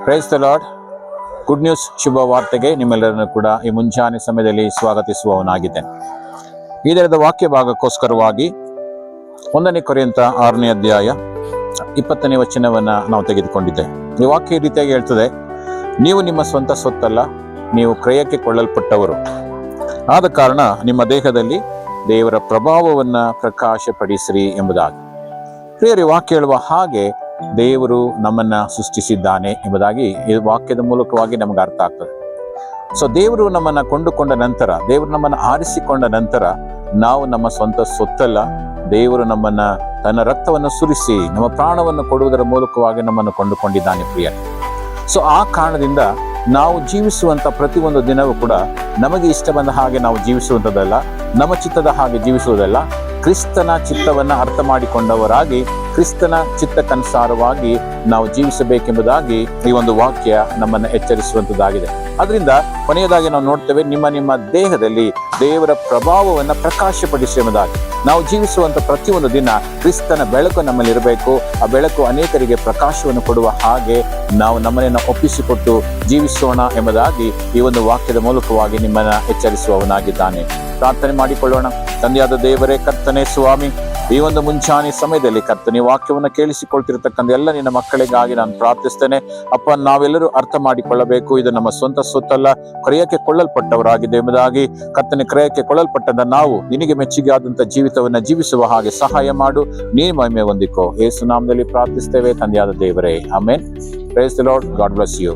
Price the lord. Good news, ಶುಭ ವಾರ್ತೆಗೆ ನಿಮ್ಮೆಲ್ಲರನ್ನು ಕೂಡ ಈ ಮುಂಜಾನೆ ಸಮಯದಲ್ಲಿ ಸ್ವಾಗತಿಸುವವನಾಗಿದ್ದೇನೆ. ಈ ದಿನದ ವಾಕ್ಯ ಭಾಗಕ್ಕೋಸ್ಕರವಾಗಿ 1 ಕೊರಿಂಥ 6ನೇ ಅಧ್ಯಾಯ 20ನೇ ವಚನವನ್ನ ನಾವು ತೆಗೆದುಕೊಂಡಿದ್ದೇವೆ. ಈ ವಾಕ್ಯ ಈ ರೀತಿಯಾಗಿ ಹೇಳ್ತದೆ, ನೀವು ನಿಮ್ಮ ಸ್ವಂತ ಸೊತ್ತಲ್ಲ, ನೀವು ಕ್ರಯಕ್ಕೆ ಕೊಳ್ಳಲ್ಪಟ್ಟವರು. ಆದ ಕಾರಣ ನಿಮ್ಮ ದೇಹದಲ್ಲಿ ದೇವರ ಪ್ರಭಾವವನ್ನ ಪ್ರಕಾಶಪಡಿಸಿರಿ ಎಂಬುದಾಗಿ. ಪ್ರಿಯರೇ, ವಾಕ್ಯ ಹೇಳುವ ಹಾಗೆ ದೇವರು ನಮ್ಮನ್ನ ಸೃಷ್ಟಿಸಿದ್ದಾನೆ ಎಂಬುದಾಗಿ ಈ ವಾಕ್ಯದ ಮೂಲಕವಾಗಿ ನಮಗೆ ಅರ್ಥ ಆಗ್ತದೆ. ಸೊ ದೇವರು ನಮ್ಮನ್ನ ಕೊಂಡುಕೊಂಡ ನಂತರ, ದೇವರು ನಮ್ಮನ್ನ ಆರಿಸಿಕೊಂಡ ನಂತರ ನಾವು ನಮ್ಮ ಸ್ವಂತ ಸೊತ್ತಲ್ಲ, ದೇವರು ನಮ್ಮನ್ನ ತನ್ನ ರಕ್ತವನ್ನು ಸುರಿಸಿ ನಮ್ಮ ಪ್ರಾಣವನ್ನು ಕೊಡುವುದರ ಮೂಲಕವಾಗಿ ನಮ್ಮನ್ನು ಕೊಂಡುಕೊಂಡಿದ್ದಾನೆ ಪ್ರಿಯ. ಸೊ ಆ ಕಾರಣದಿಂದ ನಾವು ಜೀವಿಸುವಂತ ಪ್ರತಿಯೊಂದು ದಿನವೂ ಕೂಡ ನಮಗೆ ಇಷ್ಟ ಬಂದ ಹಾಗೆ ನಾವು ಜೀವಿಸುವಂಥದ್ದಲ್ಲ, ನಮ್ಮ ಚಿತ್ತದ ಹಾಗೆ ಜೀವಿಸುವುದಲ್ಲ. ಕ್ರಿಸ್ತನ ಚಿತ್ತವನ್ನ ಅರ್ಥ ಮಾಡಿಕೊಂಡವರಾಗಿ ಕ್ರಿಸ್ತನ ಚಿತ್ತಕ್ಕನುಸಾರವಾಗಿ ನಾವು ಜೀವಿಸಬೇಕೆಂಬುದಾಗಿ ಈ ಒಂದು ವಾಕ್ಯ ನಮ್ಮನ್ನ ಎಚ್ಚರಿಸುವಂತದ್ದಾಗಿದೆ. ಅದರಿಂದ ಕೊನೆಯದಾಗಿ ನಾವು ನೋಡ್ತೇವೆ, ನಿಮ್ಮ ದೇಹದಲ್ಲಿ ದೇವರ ಪ್ರಭಾವವನ್ನ ಪ್ರಕಾಶಪಡಿಸಿ ಎಂಬುದಾಗಿ. ನಾವು ಜೀವಿಸುವಂತ ಪ್ರತಿಯೊಂದು ದಿನ ಕ್ರಿಸ್ತನ ಬೆಳಕು ನಮ್ಮಲ್ಲಿ ಇರಬೇಕು. ಆ ಬೆಳಕು ಅನೇಕರಿಗೆ ಪ್ರಕಾಶವನ್ನು ಕೊಡುವ ಹಾಗೆ ನಾವು ನಮ್ಮನ್ನ ಒಪ್ಪಿಸಿಕೊಟ್ಟು ಜೀವಿಸೋಣ ಎಂಬುದಾಗಿ ಈ ಒಂದು ವಾಕ್ಯದ ಮೂಲಕವಾಗಿ ನಿಮ್ಮನ್ನ ಎಚ್ಚರಿಸುವವನಾಗಿದ್ದಾನೆ. ಪ್ರಾರ್ಥನೆ ಮಾಡಿಕೊಳ್ಳೋಣ. ತಂದೆಯಾದ ದೇವರೇ, ಕರ್ತನೇ ಸ್ವಾಮಿ, ಈ ಒಂದು ಮುಂಚಾನೆ ಸಮಯದಲ್ಲಿ ಕರ್ತನೆ ವಾಕ್ಯವನ್ನು ಕೇಳಿಸಿಕೊಳ್ತಿರತಕ್ಕಂಥ ಎಲ್ಲ ನಿನ್ನ ಮಕ್ಕಳಿಗಾಗಿ ನಾನು ಪ್ರಾರ್ಥಿಸ್ತೇನೆ. ಅಪ್ಪ, ನಾವೆಲ್ಲರೂ ಅರ್ಥ ಮಾಡಿಕೊಳ್ಳಬೇಕು, ಇದು ನಮ್ಮ ಸ್ವಂತ ಸೊತ್ತಲ್ಲ, ಕ್ರಯಕ್ಕೆ ಕೊಳ್ಳಲ್ಪಟ್ಟವರಾಗಿದೆ ಎಂಬುದಾಗಿ. ಕರ್ತನೆ, ಕ್ರಯಕ್ಕೆ ಕೊಳ್ಳಲ್ಪಟ್ಟಂತ ನಾವು ನಿನಗೆ ಮೆಚ್ಚುಗೆ ಆದಂತ ಜೀವಿತವನ್ನ ಜೀವಿಸುವ ಹಾಗೆ ಸಹಾಯ ಮಾಡು. ನೀನು ಮಹಿಮೆ ಹೊಂದಿಕೋ. ಯೇಸು ನಾಮದಲ್ಲಿ ಪ್ರಾರ್ಥಿಸ್ತೇವೆ ತಂದೆಯಾದ ದೇವರೇ, amen. Praise the Lord. God bless you.